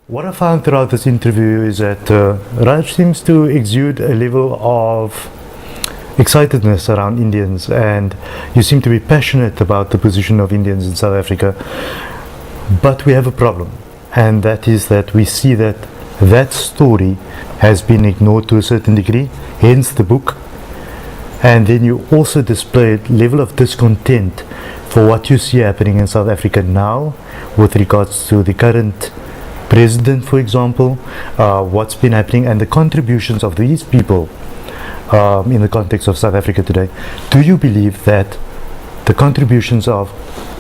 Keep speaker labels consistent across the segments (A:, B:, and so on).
A: What I found throughout this interview is that Raj seems to exude a level of excitedness around Indians, and you seem to be passionate about the position of Indians in South Africa. But we have a problem, and that is that we see that that story has been ignored to a certain degree, hence the book. And then you also display a level of discontent for what you see happening in South Africa now with regards to the current president, for example, what's been happening and the contributions of these people in the context of South Africa today. Do you believe that the contributions of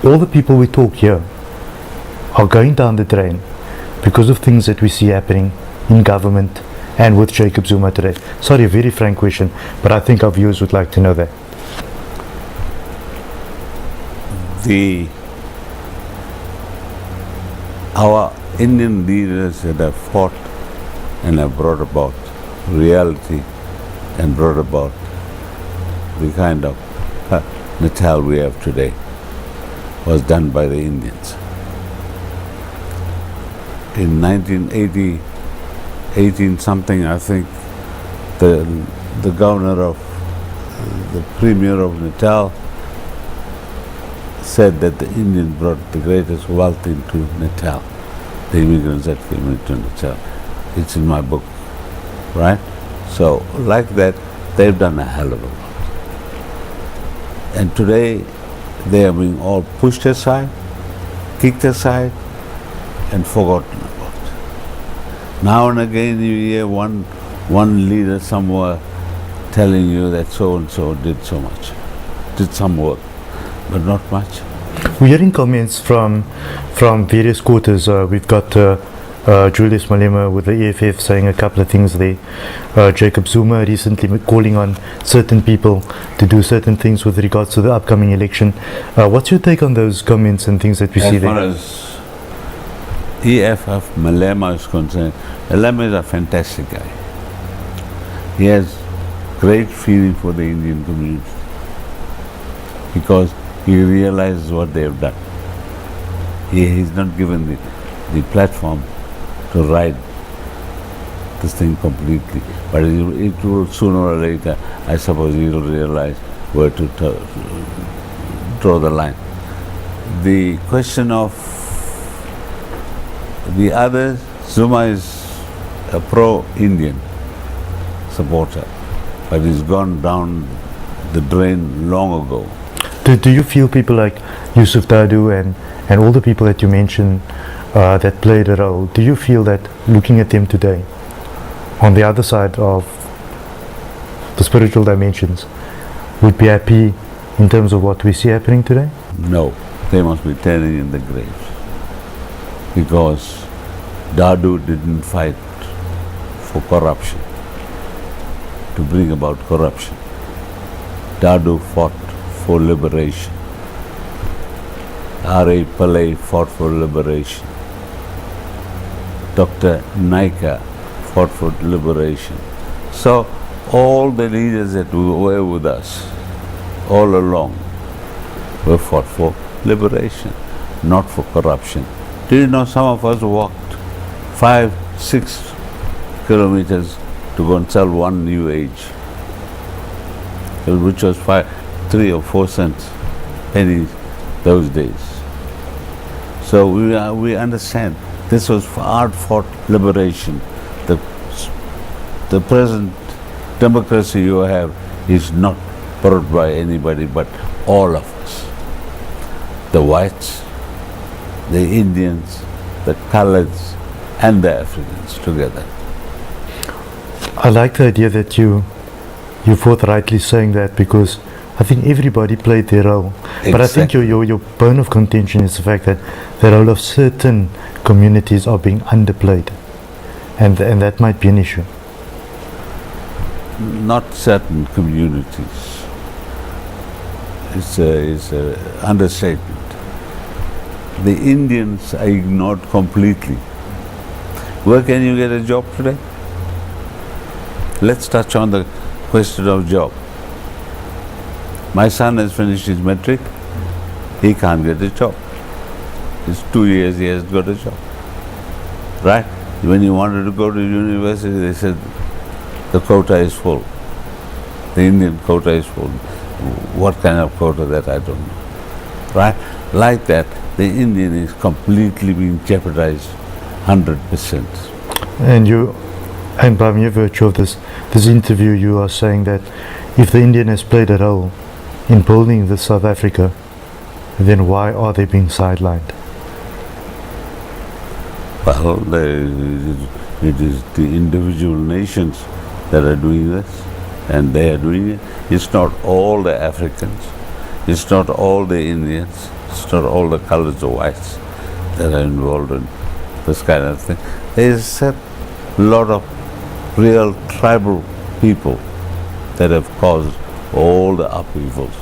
A: all the people we talk here are going down the drain because of things that we see happening in government and with Jacob Zuma today? Sorry, a very frank question, but I think our viewers would like to know that.
B: Our Indian leaders that have fought and have brought about reality and brought about the kind of Natal we have today was done by the Indians. In 1980, 18 something, I think, the governor of, the premier of Natal said that the Indians brought the greatest wealth into Natal. The immigrants that came into Natal. It's in my book, right? So, like that, they've done a hell of a lot. And today, they are being all pushed aside, kicked aside, and forgotten about. Now and again, you hear one leader somewhere telling you that so-and-so did so much, did some work, but not much.
A: We're hearing comments from various quarters. We've got Julius Malema with the EFF saying a couple of things there. Jacob Zuma recently calling on certain people to do certain things with regards to the upcoming election. What's your take on those comments and things that we see there?
B: As far as EFF Malema is concerned, Malema is a fantastic guy. He has great feeling for the Indian community because he realizes what they have done. He's not given the platform to ride this thing completely, but it will sooner or later, I suppose, he will realize where to draw the line. The question of the others, Zuma is a pro-Indian supporter, but he's gone down the drain long ago.
A: Do you feel people like Yusuf Dadu and all the people that you mentioned that played a role, do you feel that looking at them today, on the other side of the spiritual dimensions, would be happy in terms of what we see happening today?
B: No, they must be turning in the graves, because Dadu didn't fight for corruption, to bring about corruption. Dadu fought for liberation. Raj Piley fought for liberation. Dr. Naika fought for liberation. So all the leaders that were with us all along were fought for liberation, not for corruption. Do you know some of us walked 5-6 kilometers to go and sell one new age, which was 3 or 4 cents pennies those days. So we understand this was hard-fought liberation. The present democracy you have is not brought by anybody but all of us. The whites, the Indians, the coloreds, and the Africans together.
A: I like the idea that you forthrightly saying that, because I think everybody played their role. Exactly. But I think your bone of contention is the fact that the role of certain communities are being underplayed, and that might be an issue.
B: Not certain communities. It's a understatement. The Indians are ignored completely. Where can you get a job today? Let's touch on the question of job. My son has finished his matric. He can't get a job. It's 2 years he has got a job. Right? When you wanted to go to university, they said the quota is full. The Indian quota is full. What kind of quota that I don't know. Right? Like that, the Indian is completely being jeopardized 100%.
A: And by mere virtue of this interview, you are saying that if the Indian has played a role in building the South Africa, then why are they being sidelined?
B: Well, it is the individual nations that are doing this, and they are doing it. It's not all the Africans, it's not all the Indians, it's not all the colors of whites that are involved in this kind of thing. There's a lot of real tribal people that have caused all the upheavals.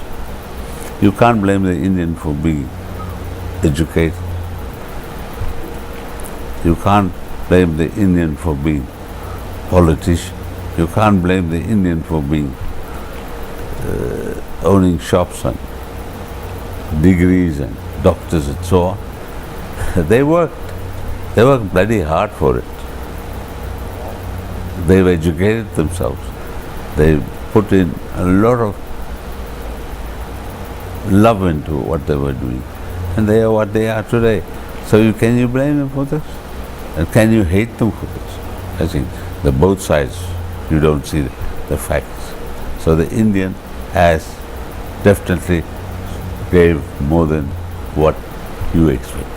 B: You can't blame the Indian for being educated. You can't blame the Indian for being politician. You can't blame the Indian for being owning shops and degrees and doctors and so on. They worked bloody hard for it. They've educated themselves. They put in a lot of love into what they were doing, and they are what they are today. So can you blame them for this? And can you hate them for this? I think the both sides, you don't see the facts. So the Indian has definitely gave more than what you expect.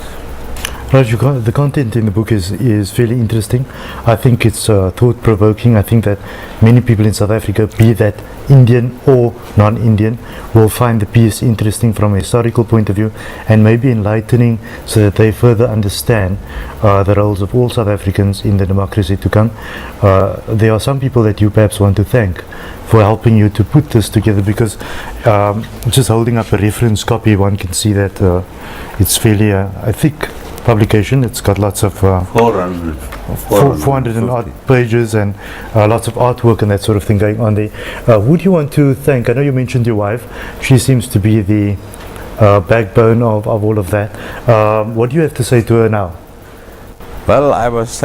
A: Raj, the content in the book is fairly interesting. I think it's thought-provoking. I think that many people in South Africa, be that Indian or non-Indian, will find the piece interesting from a historical point of view and maybe enlightening, so that they further understand the roles of all South Africans in the democracy to come. There are some people that you perhaps want to thank for helping you to put this together, because just holding up a reference copy, one can see that it's fairly a thick publication. It's got lots of 400 and odd pages and lots of artwork and that sort of thing going on there. Would you want to thank, I know you mentioned your wife, she seems to be the backbone of all of that. What do you have to say to her now?
B: Well, I was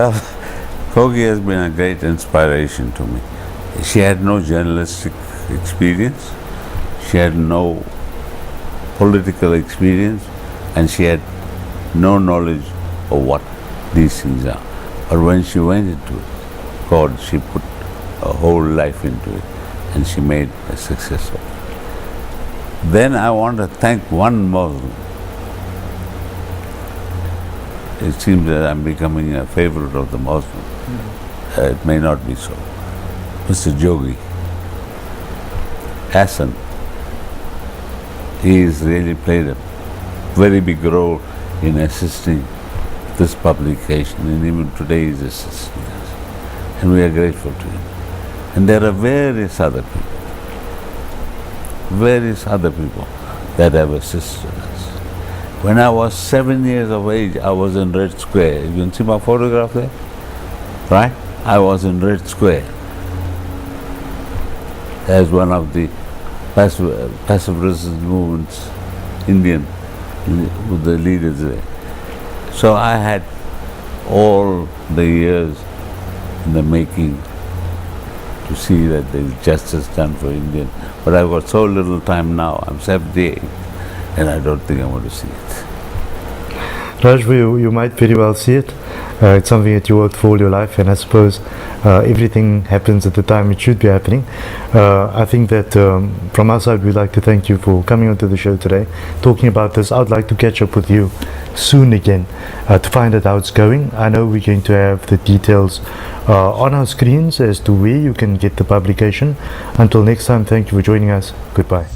B: Kogi has been a great inspiration to me. She had no journalistic experience, she had no political experience, and she had no knowledge of what these things are. But when she went into it, God, she put her whole life into it, and she made a success of it. Then I want to thank one Muslim. It seems that I'm becoming a favorite of the Muslim. It may not be so. Mr. Jogi Hassan, he has really played a very big role in assisting this publication, and even today is assisting us. And we are grateful to him. And there are various other people that have assisted us. When I was 7 years of age, I was in Red Square. You can see my photograph there? Right? I was in Red Square as one of the passive resistance movements, Indian, with the leaders there. So I had all the years in the making to see that there is justice done for Indian. But I've got so little time now. I'm 78 and I don't think I'm going to see it.
A: Raj, you might very well see it. It's something that you worked for all your life, and I suppose everything happens at the time it should be happening. I think that from our side, we'd like to thank you for coming onto the show today, talking about this. I would like to catch up with you soon again to find out how it's going. I know we're going to have the details on our screens as to where you can get the publication. Until next time, thank you for joining us. Goodbye.